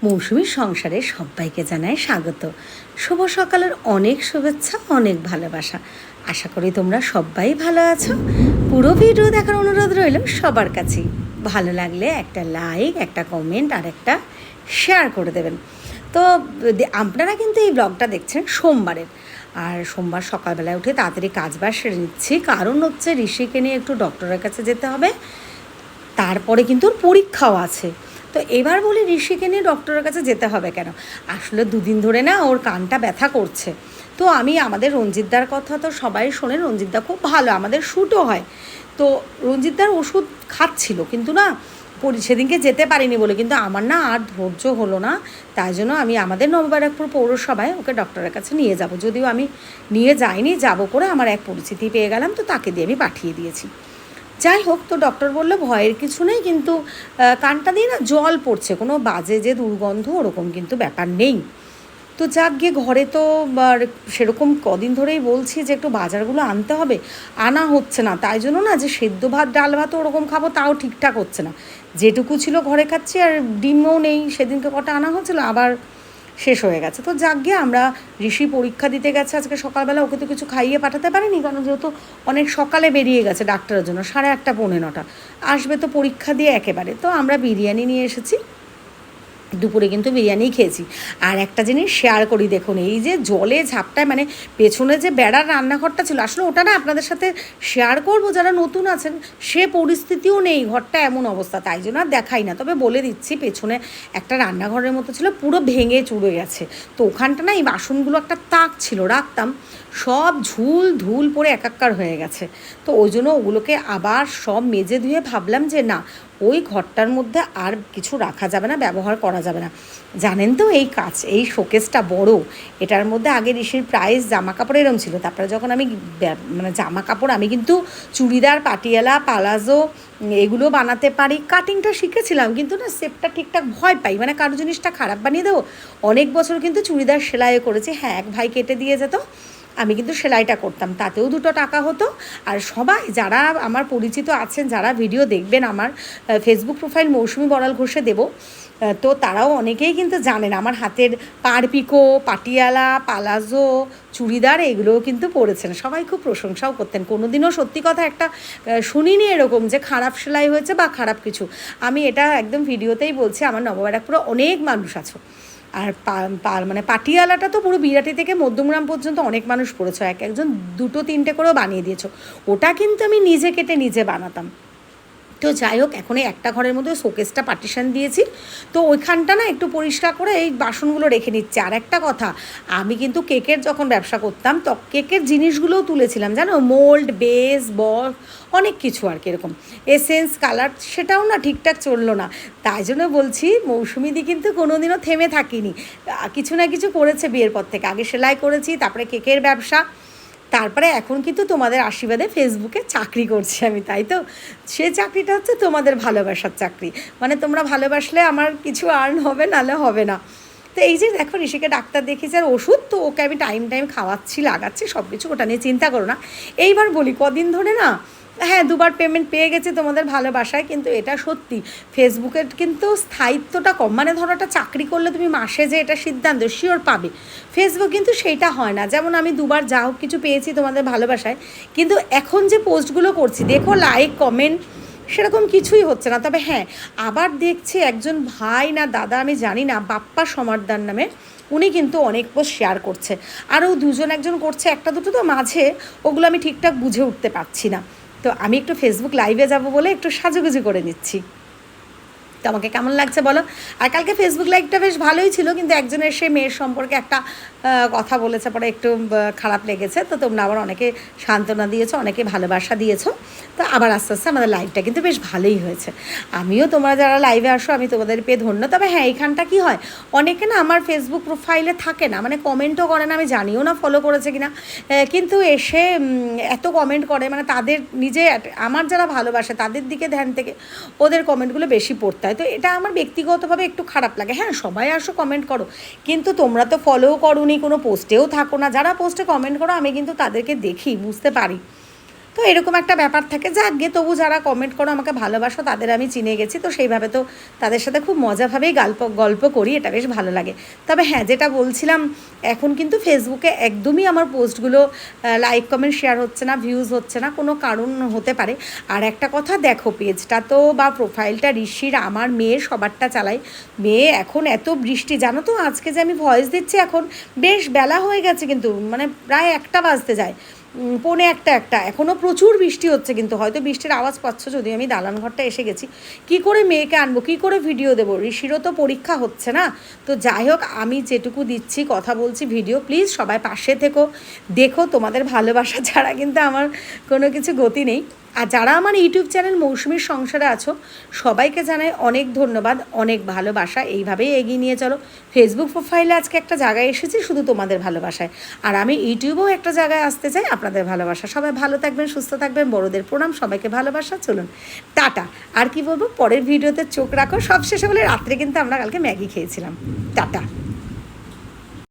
মৌসুমীর সংসারে সবাইকে জানায় স্বাগত। শুভ সকালের অনেক শুভেচ্ছা, অনেক ভালোবাসা। আশা করি তোমরা সবাই ভালো আছো। পুরো ভিডিও দেখার অনুরোধ রইল সবার কাছেই। ভালো লাগলে একটা লাইক, একটা কমেন্ট আর একটা শেয়ার করে দেবেন। তো আপনারা কিন্তু এই ব্লগটা দেখছেন সোমবারের। আর সোমবার সকালবেলায় উঠে তাড়াতাড়ি কাজবাজ সেরে নিচ্ছি, কারণ হচ্ছে ঋষিকে নিয়ে একটু ডক্টরের কাছে যেতে হবে। তারপরে কিন্তু ওর পরীক্ষাও আছে। তো এবার বলি, ঋষিকে নিয়ে ডক্টরের কাছে যেতে হবে কেন? আসলে দুদিন ধরে না ওর কানটা ব্যথা করছে। তো আমি আমাদের রঞ্জিতদার কথা তো সবাই শোনে, রঞ্জিতদা খুব ভালো, আমাদের শ্যুটও হয়। তো রঞ্জিতদার ওষুধ খাচ্ছিল, কিন্তু না সেদিনকে যেতে পারিনি বলে, কিন্তু আমার না আর ধৈর্য হলো না। তাই জন্য আমি আমাদের নববারাকপুর পৌরসভায় ওকে ডক্টরের কাছে নিয়ে যাব। যদিও আমি নিয়ে যাইনি, যাব করে আমার এক পরিচিতি পেয়ে গেলাম, তো তাকে দিয়ে আমি পাঠিয়ে দিয়েছি। যাই হোক, তো ডক্টর বললো ভয়ের কিছু নেই, কিন্তু কানটা দিয়ে না জল পড়ছে, কোনো বাজে যে দুর্গন্ধ ওরকম কিন্তু ব্যাপার নেই। তো যাক গিয়ে ঘরে তো সেরকম কদিন ধরেই বলছি যে একটু বাজারগুলো আনতে হবে, আনা হচ্ছে না। তাই জন্য না যে সেদ্ধ ভাত ডাল ভাত ওরকম খাবো তাও ঠিকঠাক হচ্ছে না। যেটুকু ছিল ঘরে খাচ্ছি, আর ডিমও নেই, সেদিনকে কটা আনা হচ্ছিলো আবার শেষ হয়ে গেছে। তো যাক গিয়ে আমরা, ঋষি পরীক্ষা দিতে গেছে আজকে সকালবেলা, ওকে তো কিছু খাইয়ে পাঠাতে পারিনি, কারণ যেহেতু অনেক সকালে বেরিয়ে গেছে ডাক্তারের জন্য, 8:30 পৌনে 9টা আসবে, তো পরীক্ষা দিয়ে একেবারে। তো আমরা বিরিয়ানি নিয়ে এসেছি, দুপুরে কিন্তু বিরিয়ানিই খেয়েছি। আর একটা জিনিস শেয়ার করি, দেখুন এই যে জলে ঝাপটায়, মানে পেছনে যে বেড়ার রান্নাঘরটা ছিল, আসলে ওটা না আপনাদের সাথে শেয়ার করব, যারা নতুন আছেন সে পরিস্থিতিও নেই, ঘরটা এমন অবস্থা, তাই জন্য আর দেখাই না। তবে বলে দিচ্ছি, পেছনে একটা রান্নাঘরের মতো ছিল, পুরো ভেঙে চুড়ে গেছে। তো ওখানটা না এই বাসনগুলো একটা তাক ছিল, রাখতাম, সব ঝুল ধুল পরে একাকার হয়ে গেছে। তো ওই জন্য ওগুলোকে আবার সব মেজে ধুয়ে ভাবলাম যে না, ওই ঘরটার মধ্যে আর কিছু রাখা যাবে না, ব্যবহার করা যাবে না। জানেন তো এই শোকেসটা বড়, এটার মধ্যে আগে ঋষির প্রাইস জামা কাপড় এরম ছিল। তারপরে যখন আমি মানে জামা কাপড়, আমি কিন্তু চুড়িদার, পাটিয়ালা, পালাজো এগুলো বানাতে পারি, কাটিংটা শিখেছিলাম, কিন্তু না শেপটা ঠিকঠাক ভয় পাই, মানে কারো জিনিসটা খারাপ বানিয়ে দেবো। অনেক বছর কিন্তু চুড়িদার সেলাইও করেছি, হ্যাঁ এক ভাই কেটে দিয়ে যেত, আমি কিন্তু সেলাইটা করতাম, তাতেও 2 টাকা হতো। আর সবাই যারা আমার পরিচিত আছেন, যারা ভিডিও দেখবেন আমার ফেসবুক প্রোফাইল মৌসুমী বড়াল ঘোষে দেবো, তো তারাও অনেকেই কিন্তু জানেন আমার হাতের পাড়পিকো, পাটিয়ালা, পালাজো, চুড়িদার এগুলোও কিন্তু পরেছেন, সবাই খুব প্রশংসাও করতেন। কোনো দিনও সত্যি কথা একটা শুনিনি এরকম যে খারাপ সেলাই হয়েছে বা খারাপ কিছু। আমি এটা একদম ভিডিওতেই বলছি, আমার নববারাকপুরে অনেক মানুষ আছো। আর মানে পাটিয়ালাটা তো পুরো বিরাটি থেকে মধ্যমগ্রাম পর্যন্ত অনেক মানুষ পড়েছ, একজন 2-3টে করেও বানিয়ে দিয়েছো। ওটা কিন্তু আমি নিজে কেটে নিজে বানাতাম। তো যাই হোক, এখন এই একটা ঘরের মধ্যে শোকেসটা পার্টিশন দিয়েছি, তো ওইখানটা না একটু পরিষ্কার করে এই বাসনগুলো রেখে নিচ্ছি। আর একটা কথা, আমি কিন্তু কেকের যখন ব্যবসা করতাম, তো কেকের জিনিসগুলোও তুলেছিলাম, জানো, মোল্ড, বেস, বল, অনেক কিছু আর কি, এরকম এসেন্স, কালার, সেটাও না ঠিকঠাক চললো না। তাই জন্য বলছি, মৌসুমিদি কিন্তু কোনোদিনও থেমে থাকিনি, কিছু না কিছু করেছে বিয়ের পর থেকে। আগে সেলাই করেছি, তারপরে কেকের ব্যবসা, তারপরে এখন কিন্তু তোমাদের আশীর্বাদে ফেসবুকে চাকরি করছি আমি, তাই তো? সে চাকরিটা হচ্ছে তোমাদের ভালোবাসার চাকরি, মানে তোমরা ভালোবাসলে আমার কিছু আর্ন হবে, নাহলে হবে না। তো এই যে দেখো, ঋষিকে ডাক্তার দেখিয়েছি, আর ওষুধ তো ওকে আমি টাইম খাওয়াচ্ছি, লাগাচ্ছি সব কিছু, ওটা নিয়ে চিন্তা করো না। এইবার বলি, কদিন ধরে না, হ্যাঁ 2বার পেমেন্ট পেয়ে গেছে তোমাদের ভালোবাসায়, কিন্তু এটা সত্যি ফেসবুকের কিন্তু স্থায়িত্বটা কম। মানে ধরো একটা চাকরি করলে তুমি মাসে যে এটা সিদ্ধান্ত শিওর পাবে, ফেসবুক কিন্তু সেইটা হয় না। যেমন আমি 2বার যা হোক কিছু পেয়েছি তোমাদের ভালোবাসায়, কিন্তু এখন যে পোস্টগুলো করছি, দেখো লাইক কমেন্ট সেরকম কিছুই হচ্ছে না। তবে হ্যাঁ, আবার দেখছি একজন ভাই না দাদা আমি জানি না, বাপ্পা সমারদার নামে, উনি কিন্তু অনেক পোস্ট শেয়ার করছে, আরও 2-1 করছে, 1-2 তো মাঝে, ওগুলো আমি ঠিকঠাক বুঝে উঠতে পারছি না। তো আমি একটু ফেসবুক লাইভে যাব বলে একটু সাজুগুজু করে নিচ্ছি। তো আমাকে কেমন লাগছে বলো? আর কালকে ফেসবুক লাইভটা বেশ ভালোই ছিল, কিন্তু একজনের সে মেয়ের সম্পর্কে একটা কথা বলেছে, পরে একটু খারাপ লেগেছে। তো তোমরা আবার অনেকে সান্ত্বনা দিয়েছো, অনেকে ভালোবাসা দিয়েছো। তো আবার আস্তে আস্তে আমাদের লাইভটা কিন্তু বেশ ভালোই হয়েছে। আমিও, তোমরা যারা লাইভে আসো, আমি তোমাদের পেয়ে ধন্য। তবে হ্যাঁ, এইখানটা কী হয়, অনেকে না আমার ফেসবুক প্রোফাইলে থাকে না, মানে কমেন্টও করে না, আমি জানিও না ফলো করেছে কিনা, কিন্তু এসে এত কমেন্ট করে, মানে তাদের নিজে, আমার যারা ভালোবাসে তাদের দিকে ধ্যান থেকে ওদের কমেন্টগুলো বেশি পড়তে হয়। তো এটা আমার ব্যক্তিগতভাবে একটু খারাপ লাগে। হ্যাঁ, সবাই আসো কমেন্ট করো, কিন্তু তোমরা তো ফলোও করোনি, কোনো পোস্টেও থাকো না। যারা পোস্টে কমেন্ট করো আমি কিন্তু তাদেরকে দেখি, বুঝতে পারি। তো এরকম একটা ব্যাপার থাকে, যাক গে তবু যারা কমেন্ট করো আমাকে ভালোবাসো তাদের আমি চিনে গেছি, তো সেইভাবে তো তাদের সাথে খুব মজাভাবেই গল্প করি, এটা বেশ ভালো লাগে। তবে হ্যাঁ, যেটা বলছিলাম, এখন কিন্তু ফেসবুকে একদমই আমার পোস্টগুলো লাইক কমেন্ট শেয়ার হচ্ছে না, ভিউজ হচ্ছে না, কোনো কারণ হতে পারে। আর একটা কথা দেখো, পেজটা তো বা প্রোফাইলটা ঋষির, আমার মেয়ের, সবারটা চালাই। মেয়ে এখন এত বৃষ্টি জানো তো, আজকে যে আমি ভয়েস দিচ্ছি এখন বেশ বেলা হয়ে গেছে, কিন্তু মানে প্রায় 1টা বাজতে যায়, পৌনে একটা এখনও প্রচুর বৃষ্টি হচ্ছে, কিন্তু হয়তো বৃষ্টির আওয়াজ পাচ্ছ, যদিও আমি দালান ঘরটা এসে গেছি। কি করে মেয়েকে আনবো, কি করে ভিডিও দেবো, ঋষিরও তো পরীক্ষা হচ্ছে না। তো যাই হোক, আমি যেটুকু দিচ্ছি, কথা বলছি, ভিডিও, প্লিজ সবাই পাশে থেকো, দেখো, তোমাদের ভালোবাসা ছাড়া কিন্তু আমার কোনো কিছু গতি নেই। আর যারা আমার ইউটিউব চ্যানেল মৌসুমীর সংসারে আছো, সবাইকে জানাই অনেক ধন্যবাদ, অনেক ভালোবাসা, এইভাবেই এগিয়ে নিয়ে চলো। ফেসবুক প্রোফাইলে আজকে একটা জায়গায় এসেছি শুধু তোমাদের ভালোবাসায়, আর আমি ইউটিউবেও একটা জায়গায় আসতে চাই আপনাদের ভালোবাসা। সবাই ভালো থাকবেন, সুস্থ থাকবেন, বড়দের প্রণাম, সবাইকে ভালোবাসা, চলুন টাটা। আর কি বলবো, পরের ভিডিওতে চোখ রাখো। সব শেষে বলে, রাত্রে কিন্তু আমরা কালকে ম্যাগি খেয়েছিলাম। টাটা।